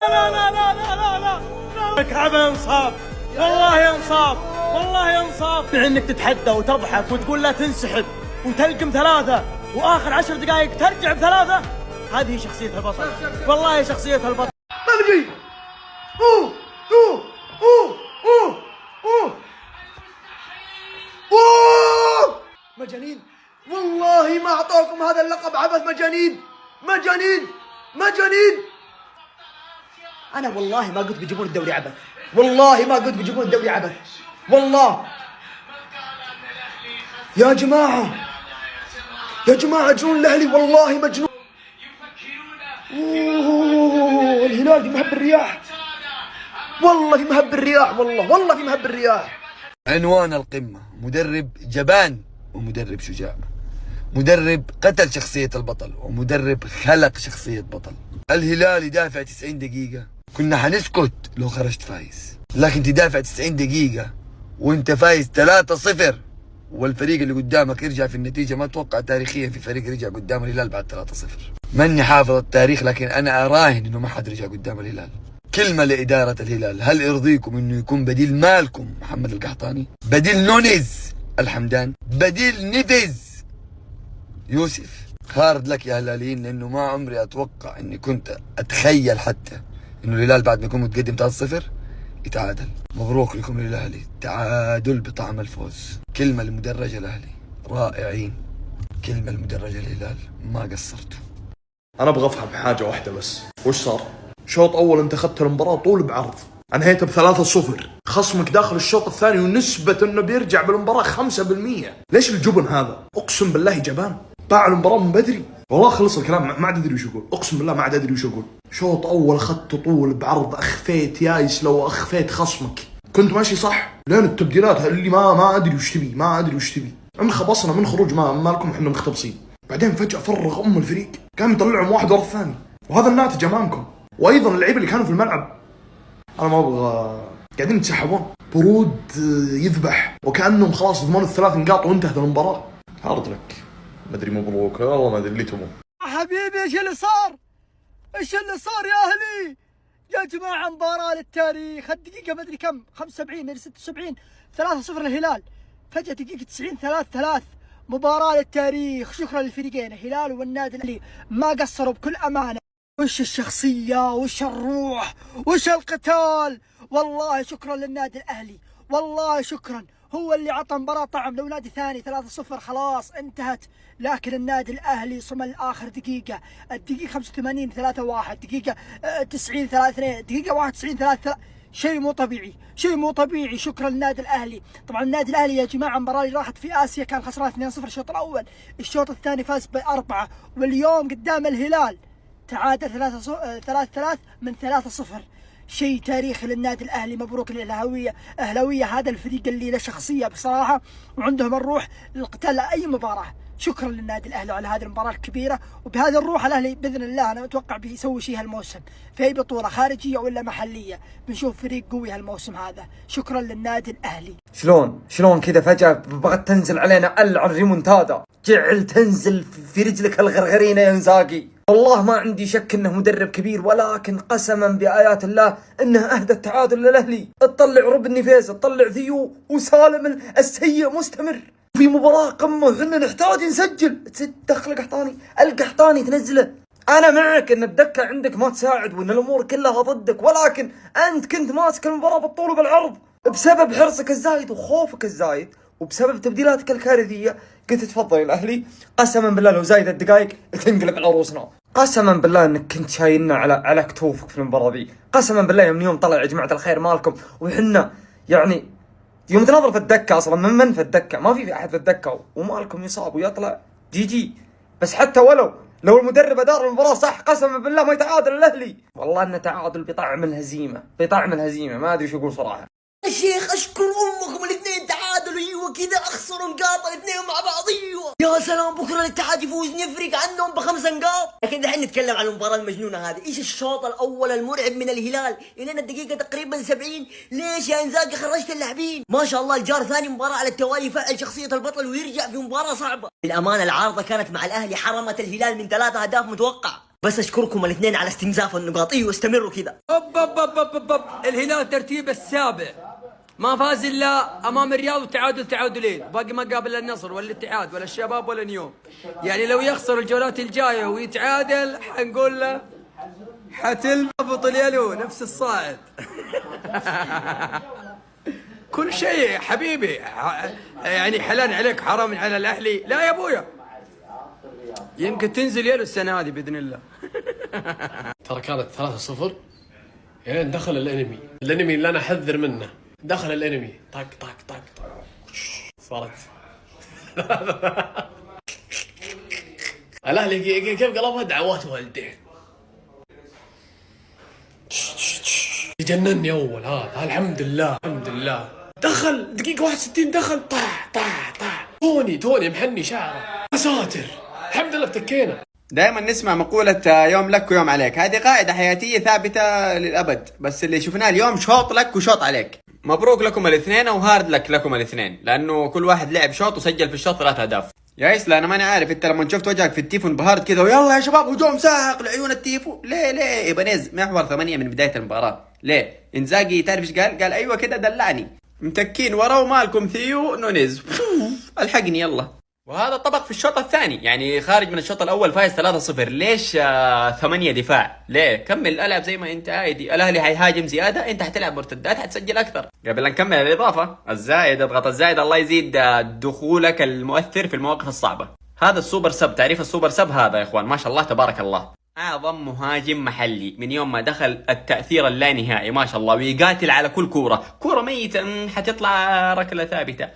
لا لا لا لا لا لا لا الكعبة انصاف، والله انصاف، والله انصاف. انك تتحدى وتضحك وتقول لا تنسحب وتلقم ثلاثة واخر 10 دقائق ترجع بثلاثة، هذه شخصية البطل، والله شخصية البطل. ملقي اوه اوه اوه اوه اوه اوه مجانين، والله ما اعطوكم هذا اللقب عبث. مجانين مجانين مجانين. انا والله ما قلت بيجيبون الدوري عبث، والله ما قلت بيجيبون الدوري عبث، والله يا جماعة يا جماعة جنون الاهلي والله مجنون. اوه الهلال في مهب الرياح، والله في مهب الرياح، والله في مهب الرياح. عنوان القمة: مدرب جبان ومدرب شجاع، مدرب قتل شخصية البطل ومدرب خلق شخصية بطل. الهلال يدافع 90 دقيقة، كنا حنسكت لو خرجت فايز، لكن تدافع 90 دقيقة وانت فايز 3-0 والفريق اللي قدامك يرجع في النتيجة. ما اتوقع تاريخيا في فريق رجع قدام الهلال بعد 3-0. ماني حافظ التاريخ لكن انا اراهن انه ما حد رجع قدام الهلال. كلمة لإدارة الهلال: هل يرضيكم انه يكون بديل مالكم محمد القحطاني؟ بديل نونيز الحمدان؟ بديل نيفيز يوسف؟ هارد لك يا هلاليين، لانه ما عمري اتوقع اني كنت اتخيل حتى انه الهلال بعد ما يكون متقدم 3-0 يتعادل. مبروك لكم للاهلي، تعادل بطعم الفوز. كلمة لمدرج الاهلي: رائعين. كلمة لمدرج الهلال: ما قصرتوا. انا ابغى افهم حاجة واحدة بس، وش صار؟ شوط اول انت اخذت المباراة طول بعرض، انهيتها ب3-0، خصمك داخل الشوط الثاني ونسبة انه بيرجع بالمباراة 5%. ليش الجبن هذا؟ اقسم بالله جبان، باع المباراة من بدري. والله خلص الكلام، ما عاد ادري وش اقول، اقسم بالله ما عاد ادري وش اقول. شوط اول اخذت طول بعرض، اخفيت يايس لو اخفيت خصمك، كنت ماشي صح. لين التبديلات اللي ما ادري وش تبي، ما ادري وش تبي. انخبصنا من خروج ما لكم احنا مختبصين. بعدين فجأة فرغ الفريق، قام يطلعهم واحد ورا الثاني، وهذا الناتج امامكم. وايضا اللعيبه اللي كانوا في الملعب انا ما ابغى، قاعدين يتسحبون برود يذبح، وكانهم خلاص ضمنوا ال3 نقاط وانتهت المباراه. هارد لك، ما ادري مبروك، والله ما ادري اللي تبون. حبيبي ايش اللي صار؟ ايش اللي صار يا اهلي؟ يا جماعه مباراه للتاريخ. الدقيقه ما ادري كم، 75 من 76، 3-0 للهلال. فجاه دقيقه 90 3-3. مباراه للتاريخ. شكرا للفريقين الهلال والنادي الاهلي، ما قصروا بكل امانه. وش الشخصيه، وش الروح، وش القتال. والله شكرا للنادي الاهلي، والله شكرا. هو اللي عطى مباراة طعم. لو نادي ثاني 3-0 خلاص انتهت، لكن النادي الاهلي صمل اخر دقيقة. الدقيقة 85 3-1، دقيقة 90 3-2، دقيقة 91 3-3. شيء مو طبيعي، شيء مو طبيعي. شكرا للنادي الاهلي. طبعا النادي الاهلي يا جماعة المباراة اللي راحت في اسيا كان خسران 2-0 الشوط الاول، الشوط الثاني فاز ب4، واليوم قدام الهلال تعادل 3-3 من 3-0. شيء تاريخي للنادي الاهلي. مبروك للاهلاويه، اهلاويه هذا الفريق اللي له شخصيه بصراحه وعندهم الروح للقتال اي مباراه. شكرا للنادي الاهلي على هذه المباراه الكبيره، وبهذه الروح الاهلي باذن الله انا اتوقع بيسوي شيء هالموسم في اي بطوله خارجيه ولا محليه، بنشوف فريق قوي هالموسم هذا. شكرا للنادي الاهلي. شلون كذا فجأة بغت تنزل علينا العن ريمونتادا، جعل تنزل في رجلك الغرغرينة يا انزاقي. والله ما عندي شك انه مدرب كبير، ولكن قسما بآيات الله انه اهدى التعادل للاهلي. تطلع روبن نيفيز، تطلع ثيو، وسالم السيء مستمر في مباراة قمة، وحنا نحتاج نسجل. تدخل القحطاني تنزله. انا معك ان الدكة عندك ما تساعد وان الامور كلها ضدك، ولكن انت كنت ماسك المباراة بالطول وبالعرض بسبب حرصك الزايد وخوفك الزايد وبسبب تبديلاتك الكارثية. قلت تفضل الاهلي. قسما بالله لو زايد الدقائق تنقلب على رؤوسنا. قسما بالله انك كنت شايلنا على كتوفك في المباراة ذي. قسما بالله من يوم طلع يا جماعة الخير مالكم، وحنا يعني يوم تنظر في الدكة اصلا من في الدكة ما في احد في الدكة، ومالكم يصاب ويطلع جي. بس حتى لو المدرب ادار المباراة صح قسما بالله ما يتعادل الاهلي. والله انه تعادل بطعم الهزيمة، ما ادري شو اقول صراحة. يا شيخ اشكر امكم الاثنين تعادلوا، ايوه كذا اخسروا نقاط الاثنين مع بعض. ايوه يا سلام، بكره الاتحاد يفوز نفرق عنهم ب5 نقاط. لكن دحين نتكلم عن المباراه المجنونه هذه. ايش الشوط الاول المرعب من الهلال الين الدقيقه تقريبا 70. ليش يا انزاقي خرجت اللاعبين؟ ما شاء الله الجار ثاني مباراه على التوالي يفعل شخصيه البطل ويرجع في مباراه صعبه. بالامانه العارضه كانت مع الاهلي، حرمت الهلال من 3 أهداف متوقع. بس اشكركم الاثنين على استنزاف النقاط. ايوه استمروا كذا. الهلال ترتيب السابع، ما فاز الا امام الرياض وتعادل تعادلين، باقي ما قابل النصر ولا الاتحاد ولا الشباب ولا نيوم. يعني لو يخسر الجولات الجايه ويتعادل حنقول له حتلبط اليلو نفس الصاعد. كل شيء حبيبي يعني حلال عليك حرام على الاهلي. لا يا ابويا يمكن تنزل يلو السنه هذه باذن الله. ترى كانت 3-0 يعني دخل الانمي اللي انا احذر منه، دخل الانمي طق طق طق طق صارت. الاهلي كيف قلبها دعوات والدين. يجنني اول هذا. الحمد لله دخل دقيقة 61 دخل طاح توني محني شعره. يا ساتر الحمد لله افتكينا. دائما نسمع مقولة يوم لك ويوم عليك، هذه قاعدة حياتية ثابتة للأبد، بس اللي شفناه اليوم شوط لك وشوط عليك. مبروك لكم الاثنين وهارد لكم الاثنين، لأنه كل واحد لعب شوط وسجل في الشوط 3 أهداف. يا إسلا أنا ماني عارف أنت لما شفت وجهك في التيفو انبهرت كذا ويلا يا شباب هجوم ساحق لعيون التيفو. ليه إيبانيز محور 8 من بداية المباراة. ليه إنزاجي تعرف ايش قال أيوة كده دلعني متكين ورا ومالكم ثيو نونيز الحقني يلا. وهذا طبق في الشوط الثاني، يعني خارج من الشوط الاول فايز 3-0. ليش 8 دفاع؟ ليه؟ كمل العب زي ما انت عادي. الاهلي حيهاجم زياده، انت حتلعب مرتدات حتسجل اكثر. قبل لا نكمل الاضافه الزايد اضغط الزايد الله يزيد دخولك المؤثر في المواقف الصعبه. هذا السوبر سب، تعريف السوبر سب هذا يا اخوان ما شاء الله تبارك الله. اعظم مهاجم محلي من يوم ما دخل التاثير اللانهائي ما شاء الله، ويقاتل على كل كوره ميته حتطلع ركله ثابته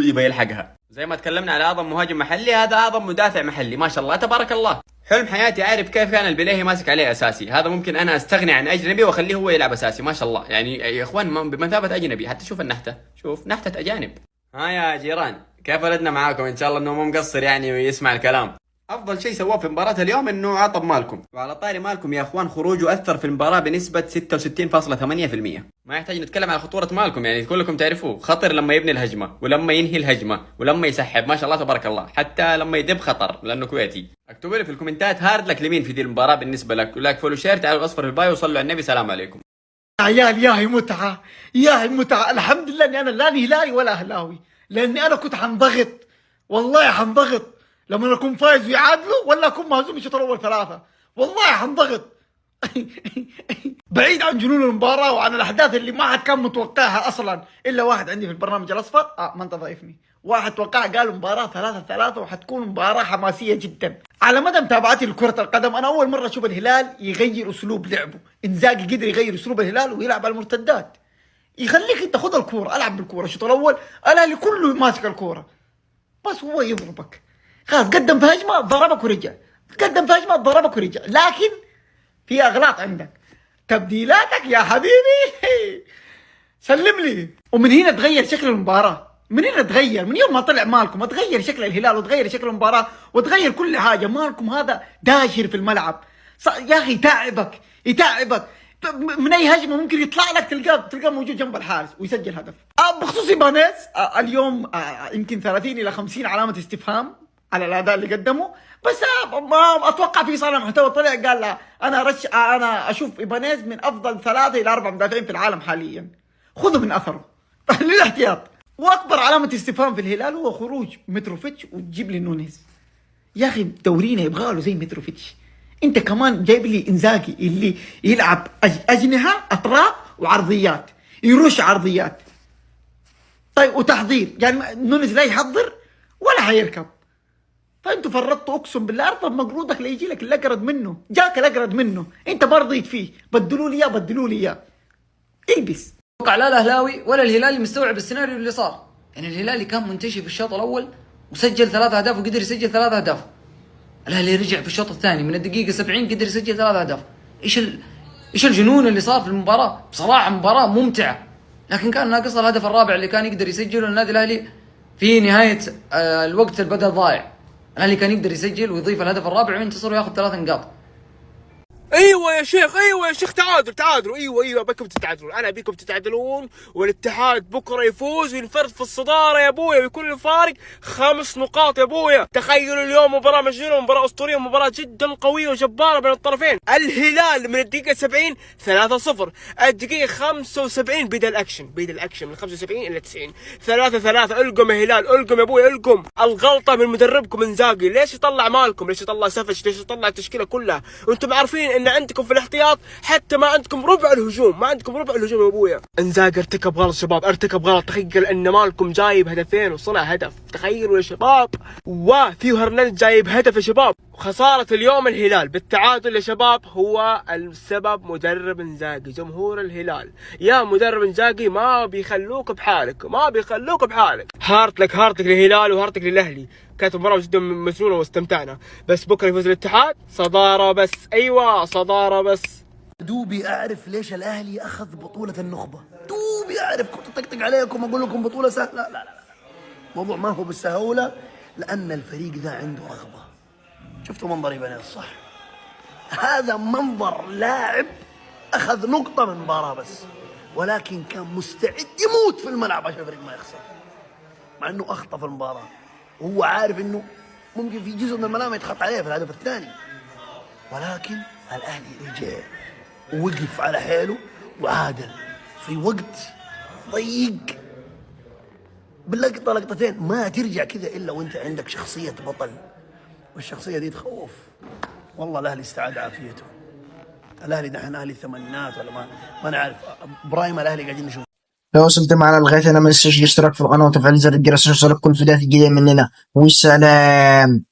يبغى يلحقها. زي ما تكلمنا على اعظم مهاجم محلي، هذا اعظم مدافع محلي ما شاء الله تبارك الله. حلم حياتي عارف كيف كان البليهي ماسك عليه اساسي. هذا ممكن انا استغني عن اجنبي واخليه هو يلعب اساسي ما شاء الله. يعني يا اخوان بمثابه اجنبي، حتى شوف النحته، شوف نحته اجانب. ها يا جيران كيف ولدنا معاكم؟ ان شاء الله انه مو مقصر يعني ويسمع الكلام. افضل شيء سواه في مباراة اليوم انه عطب مالكم. وعلى طاري مالكم يا اخوان، خروجه اثر في المباراة بنسبة 66.8%. ما يحتاج نتكلم على خطورة مالكم، يعني كلكم تعرفوه. خطر لما يبني الهجمة ولما ينهي الهجمة ولما يسحب ما شاء الله تبارك الله، حتى لما يدب خطر لانه كويتي. اكتبوا لي في الكومنتات هارد لك لمين في دي المباراة بالنسبة لك، ولايك فولو شير، تعالوا الاصفر في البايو وصلوا على النبي. سلام عليكم. عيال ياهي متعة الحمد لله اني انا لا هلالي ولا اهلاوي، لاني انا كنت حنضغط والله حنضغط لما اكون فايز ويعادلوا ولا اكون مهزوم الشوط الاول 3 والله حنضغط. بعيد عن جنون المباراة وعن الاحداث اللي ما حد كان متوقعها اصلا الا واحد عندي في البرنامج الاصفر ما انت ضايفني. واحد توقع قال مباراة 3-3 وحتكون مباراة حماسية جدا. على مدى متابعتي لكرة القدم انا اول مرة اشوف الهلال يغير اسلوب لعبه. انزاجي قدر يغير اسلوب الهلال ويلعب على المرتدات، يخليك انت خذ الكورة العب بالكورة. الشوط الاول الاهلي كله ماسك الكورة بس هو يضربك خلاص، قدم في هجمة ضربك ورجع، قدم في هجمة ضربك ورجع. لكن في اغلاط عندك، تبديلاتك يا حبيبي سلم لي. ومن هنا تغير شكل المباراة، من هنا تغير، من يوم ما طلع مالكم تغير شكل الهلال وتغير شكل المباراة وتغير كل حاجة. مالكم هذا داشر في الملعب يا اخي، يتعبك من اي هجمة ممكن يطلع لك تلقاه موجود جنب الحارس ويسجل هدف. بخصوص ايبانيز اليوم يمكن 30 إلى 50 علامة استفهام على الاداء اللي قدمه، بس ما اتوقع في صانع محتوى طلع قال لا انا اشوف ايبانيز من افضل 3 إلى 4 مدافعين في العالم حاليا، خذوا من اثره للاحتياط. واكبر علامة استفهام في الهلال هو خروج متروفيتش وتجيب لي نونيز. يا اخي دورينا يبغى له زي متروفيتش. انت كمان جايب لي انزاجي اللي يلعب اجنحه اطراف وعرضيات، يرش عرضيات طيب وتحضير، يعني نونيز لا يحضر ولا حيركب. فانتوا فرطتوا اقسم بالله. ارض مقروضك لا يجي لك الاقرض منه، جاك الاقرض منه انت ما رضيت فيه، بدلوا لي اياه البس. اتوقع لا الاهلاوي ولا الهلالي مستوعب السيناريو اللي صار. يعني الهلالي كان منتشي في الشوط الاول وسجل 3 أهداف وقدر يسجل 3 أهداف. الاهلي رجع في الشوط الثاني من الدقيقه 70 قدر يسجل 3 أهداف. ايش الجنون اللي صار في المباراه؟ بصراحه مباراه ممتعه، لكن كان ناقص الهدف الرابع اللي كان يقدر يسجله النادي الاهلي في نهايه الوقت البدل ضايع. الاهلي كان يقدر يسجل ويضيف الهدف الرابع وينتصر وياخذ 3 نقاط. ايوه يا شيخ تعادلوا ايوه بكم تتعادلون، انا ابيكم تتعادلون والاتحاد بكره يفوز وينفرد في الصداره يا ابويا، ويكون الفارق 5 نقاط يا ابويا. تخيلوا اليوم مباراه مجنونه، مباراه اسطوريه، مباراه جدا قويه وجباره بين الطرفين. الهلال من الدقيقه 70 3-0، الدقيقه 75 بدا الاكشن من 75 الى 90 3-3. القم يا هلال، القم يا ابويا، القم. الغلطه من مدربكم انزاجي، ليش يطلع مالكم؟ ليش يطلع سفش؟ ليش يطلع التشكيله كلها وانتم عارفين ان عندكم في الاحتياط حتى ما عندكم ربع الهجوم، يا ابويا. انزاجي ارتكب غلط شباب، ارتكب غلط. تخيل ان مالكم جايب هدفين وصنع هدف، تخيلوا يا شباب، وفيو هرنانديز جايب هدف يا شباب. خساره اليوم الهلال بالتعادل يا شباب هو السبب مدرب انزاجي. جمهور الهلال يا مدرب انزاجي ما بيخلوك بحالك، هارت لك للهلال وهارت لك للاهلي. كانت مباراة جدا مجنونة واستمتعنا، بس بكره يفوز الاتحاد صدارة بس. ايوه صدارة بس. دوبي اعرف ليش الاهلي اخذ بطولة النخبة، دوبي اعرف. كنت اطقطق عليكم اقول لكم بطولة سهلة، لا الموضوع ما هو بالسهولة، لان الفريق ذا عنده رغبة. شفتوا منظري بني الصح؟ هذا منظر لاعب اخذ نقطة من مباراة بس، ولكن كان مستعد يموت في الملعب عشان الفريق ما يخسر، مع انه اخطأ في المباراة وهو عارف انه ممكن في جزء من الملامة يتخط عليه في الهدف الثاني، ولكن الاهلي رجع ووقف على حيله وعادل في وقت ضيق بلقطة لقطتين. ما ترجع كذا الا وانت عندك شخصية بطل، والشخصية دي تخوف. والله الاهلي استعاد عافيته. الاهلي دحين اهلي الثمانينات ولا ما نعرف. برايم الاهلي قاعدين نشوف. لو وصلت معنا لغاية هنا ما تنساش الاشتراك في القناة وتفعيل زر الجرس عشان يوصلك كل فيديوهات جديدة مننا، والسلام.